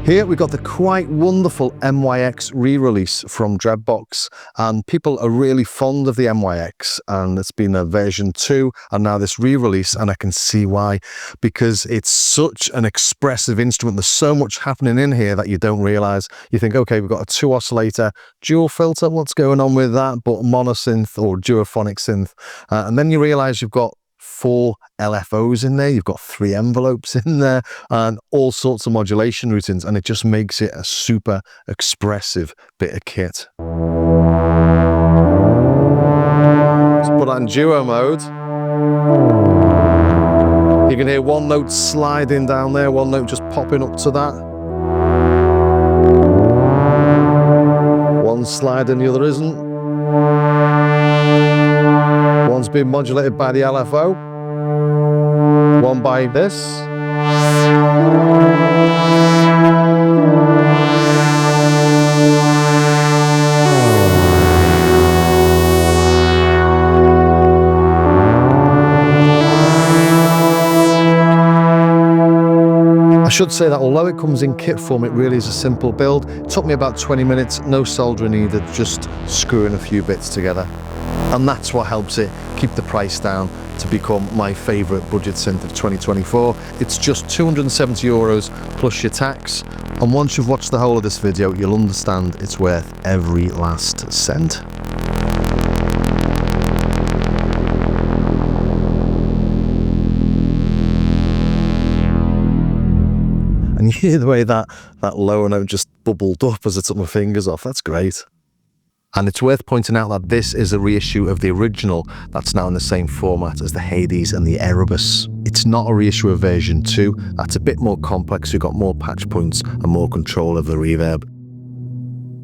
Here we've got the quite wonderful NYX re-release from Dreadbox, and people are really fond of the NYX, and it's been a version 2 and now this re-release, and I can see why, because it's such an expressive instrument. There's so much happening in here that you don't realize. You think, okay, we've got a 2 oscillator dual filter, what's going on with that? But monosynth or duophonic synth, and then you realize you've got 4 LFOs in there, you've got 3 envelopes in there, and all sorts of modulation routines, and it just makes it a super expressive bit of kit. Let's put that in duo mode. You can hear one note sliding down there, one note just popping up to that. One sliding, the other isn't. One's being modulated by the LFO, one by this. I should say that although it comes in kit form, it really is a simple build. It took me about 20 minutes, no soldering needed, just screwing a few bits together. And that's what helps it keep the price down to become my favourite budget synth of 2024. It's just €270 plus your tax, and once you've watched the whole of this video, you'll understand it's worth every last cent. And you hear the way that lower note just bubbled up as I took my fingers off. That's great. And it's worth pointing out that this is a reissue of the original that's now in the same format as the Hades and the Erebus. It's not a reissue of version 2. That's a bit more complex. We've got more patch points and more control of the reverb.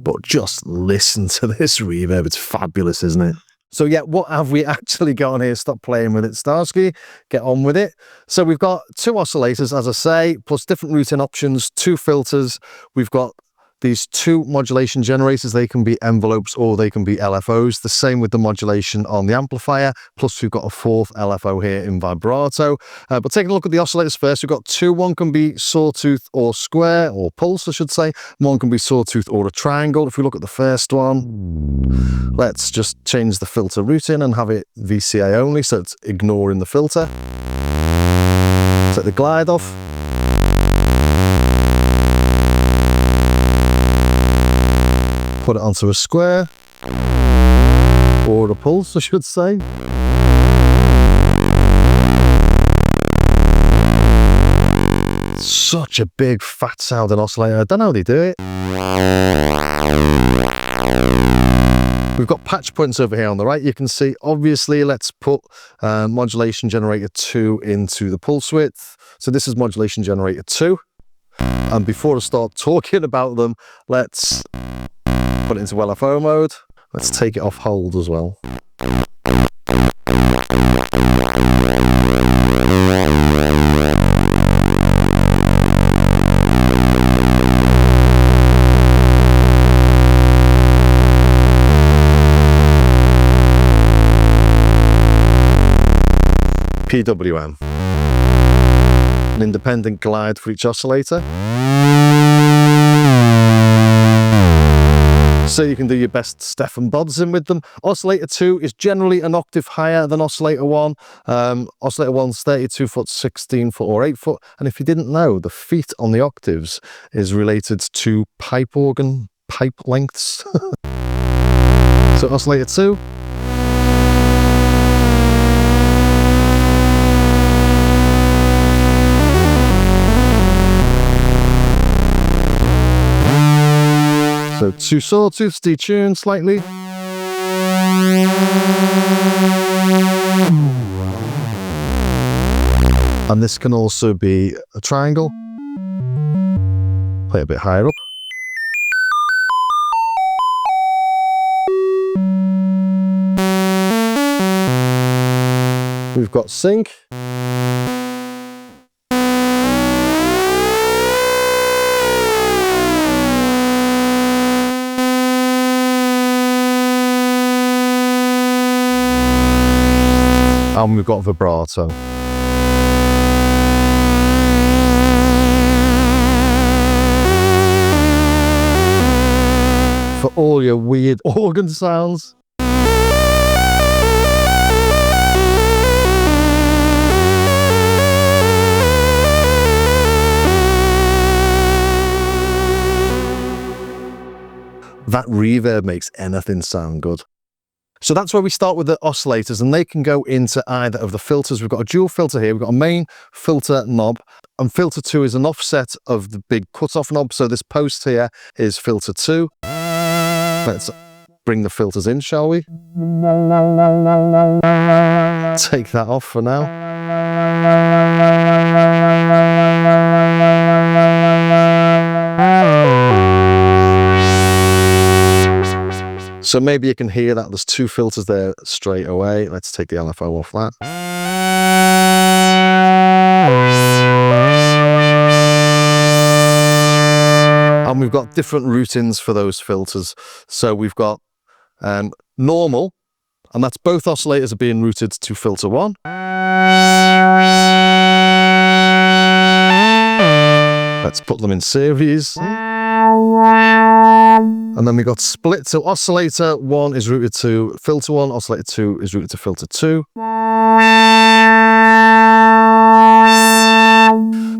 But just listen to this reverb. It's fabulous, isn't it? So yeah, what have we actually got on here? Stop playing with it, Starsky. Get on with it. So we've got 2 oscillators, as I say, plus different routing options, 2 filters. We've got these 2 modulation generators. They can be envelopes or they can be LFOs. The same with the modulation on the amplifier. Plus we've got a 4th LFO here in vibrato. But taking a look at the oscillators first, we've got 2. One can be sawtooth or square, or pulse I should say. One can be sawtooth or a triangle. If we look at the first one, let's just change the filter routing and have it VCA only, so it's ignoring the filter. Take the glide off. Put it onto a square, or a pulse I should say. Such a big fat sounding oscillator, I don't know how they do it. We've got patch points over here on the right, you can see. Obviously, let's put modulation generator 2 into the pulse width. So this is modulation generator 2. And before I start talking about them, let's put it into LFO mode. Let's take it off hold as well. PWM. An independent glide for each oscillator. So you can do your best Stefan Bodzin with them. Oscillator 2 is generally an octave higher than Oscillator 1. Oscillator 1's 32 foot, 16 foot or 8 foot. And if you didn't know, the feet on the octaves is related to pipe organ, pipe lengths. So Oscillator 2. So 2 sawtooths detuned slightly. And this can also be a triangle. Play a bit higher up. We've got sync. And we've got vibrato. all your weird organ sounds. That reverb makes anything sound good. So that's where we start with the oscillators, and they can go into either of the filters. We've got a dual filter here. We've got a main filter knob, and filter 2 is an offset of the big cutoff knob. So this post here is filter 2. Let's bring the filters in, shall we? Take that off for now. So maybe you can hear that there's 2 filters there straight away. Let's take the LFO off that. And we've got different routings for those filters. So we've got normal, and that's both oscillators are being routed to filter 1. Let's put them in series. And then we got split. So oscillator 1 is routed to filter 1, oscillator 2 is routed to filter 2.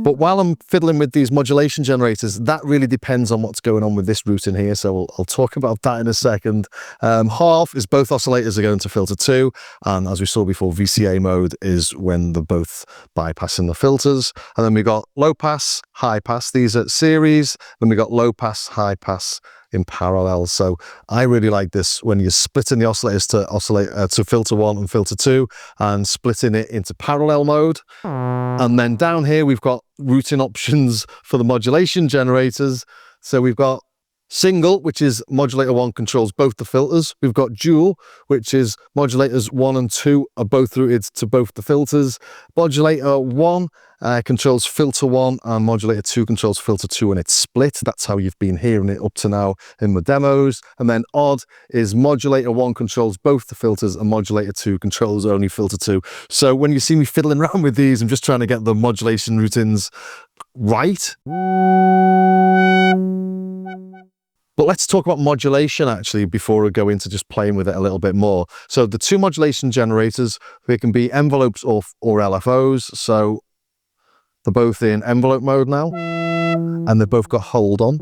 But while I'm fiddling with these modulation generators, that really depends on what's going on with this routing here. So I'll talk about that in a second. Half is both oscillators are going to filter 2. And as we saw before, VCA mode is when they're both bypassing the filters. And then we got low pass, high pass. These are series. Then we got low pass, high pass in parallel. So I really like this when you're splitting the oscillators to filter 1 and filter 2 and splitting it into parallel mode. And then down here we've got routing options for the modulation generators. So we've got single, which is modulator 1 controls both the filters. We've got dual, which is modulators 1 and 2 are both routed to both the filters. Modulator 1 controls filter 1 and modulator 2 controls filter 2, and it's split. That's how you've been hearing it up to now in the demos. And then odd is modulator 1 controls both the filters and modulator 2 controls only filter 2. So when you see me fiddling around with these, I'm just trying to get the modulation routines right. But let's talk about modulation actually before we go into just playing with it a little bit more. So the 2 modulation generators, they can be envelopes or LFOs. So they're both in envelope mode now, and they've both got hold on.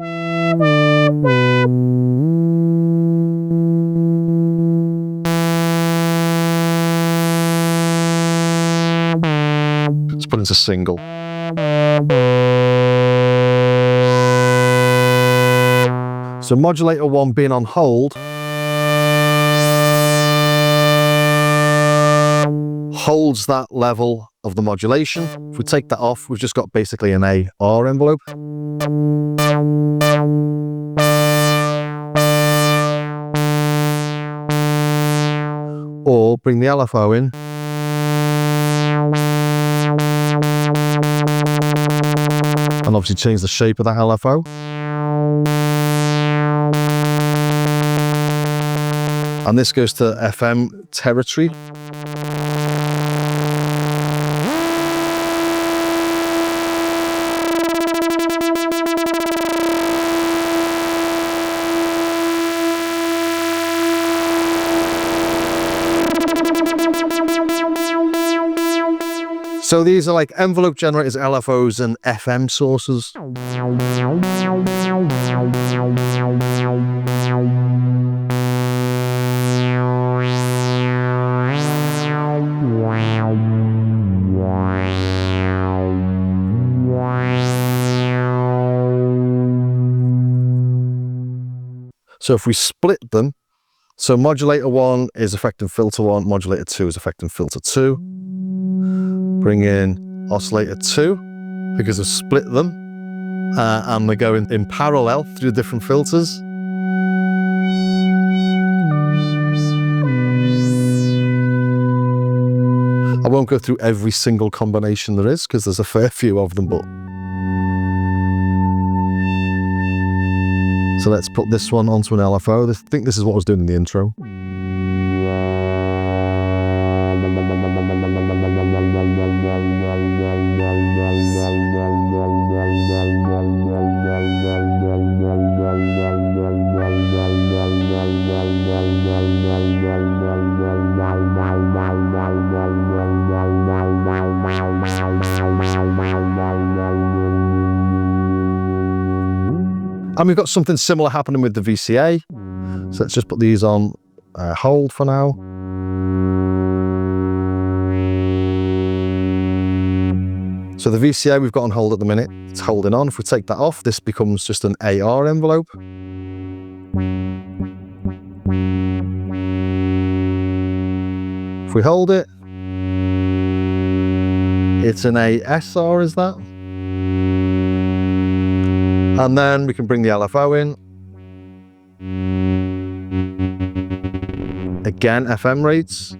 Let's put into single. So modulator 1 being on hold holds that level of the modulation. If we take that off, we've just got basically an AR envelope. Or bring the LFO in. And obviously change the shape of that LFO. And this goes to FM territory. So these are like envelope generators, LFOs, and FM sources. So if we split them, so modulator 1 is affecting filter 1, modulator 2 is affecting filter 2. Bring in oscillator 2 because I've split them and they're going in parallel through different filters. I won't go through every single combination there is because there's a fair few of them, but so let's put this one onto an LFO. I think this is what I was doing in the intro. And we've got something similar happening with the VCA. So let's just put these on hold for now. So the VCA we've got on hold at the minute, it's holding on. If we take that off, this becomes just an AR envelope. If we hold it, it's an ASR, is that? And then we can bring the LFO in. Again, FM rates.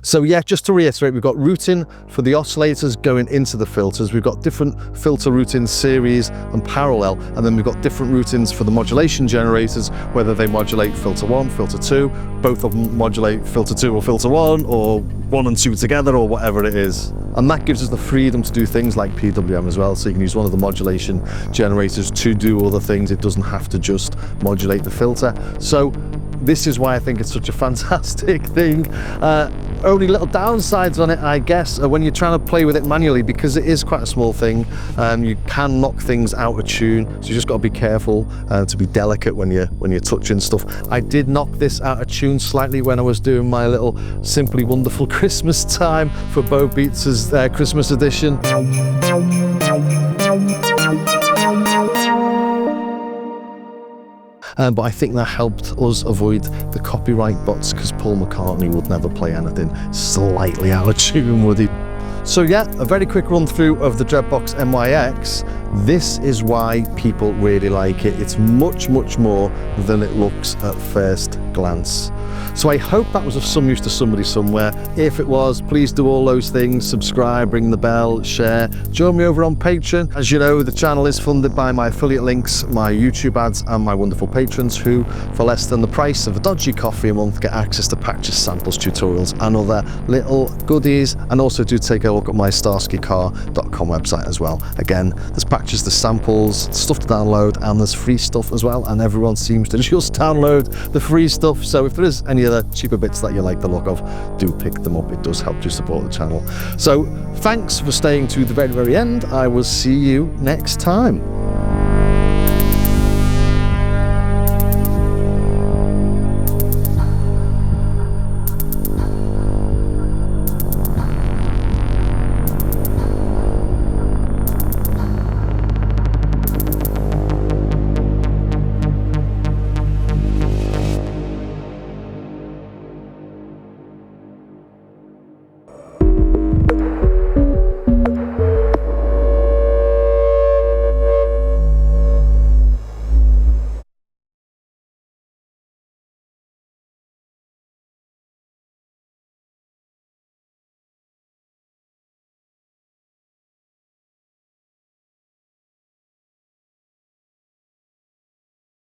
So yeah, just to reiterate, we've got routing for the oscillators going into the filters. We've got different filter routings, series and parallel, and then we've got different routings for the modulation generators, whether they modulate filter 1, filter 2, both of them modulate filter 2 or filter 1, or 1 and 2 together, or whatever it is. And that gives us the freedom to do things like PWM as well, so you can use one of the modulation generators to do other things. It doesn't have to just modulate the filter. So this is why I think it's such a fantastic thing. Only little downsides on it, I guess, are when you're trying to play with it manually, because it is quite a small thing. You can knock things out of tune, so you just got to be careful to be delicate when you're touching stuff. I did knock this out of tune slightly when I was doing my little Simply Wonderful Christmas Time for Bo Beats' Christmas edition. But I think that helped us avoid the copyright bots, because Paul McCartney would never play anything slightly out of tune, would he? So yeah, a very quick run through of the Dreadbox NYX. This is why people really like it. It's much, much more than it looks at first glance. So I hope that was of some use to somebody somewhere. If it was, please do all those things: subscribe, ring the bell, share, join me over on Patreon. As you know, the channel is funded by my affiliate links, my YouTube ads, and my wonderful patrons who, for less than the price of a dodgy coffee a month, get access to patches, samples, tutorials, and other little goodies. And also do take a look at my starskycar.com website as well. Again, there's patches, there's samples, stuff to download, and there's free stuff as well. And everyone seems to just download the free stuff. So if there is any other cheaper bits that you like the look of, do pick them up. It does help to support the channel. So thanks for staying to the very, very end. I will see you next time.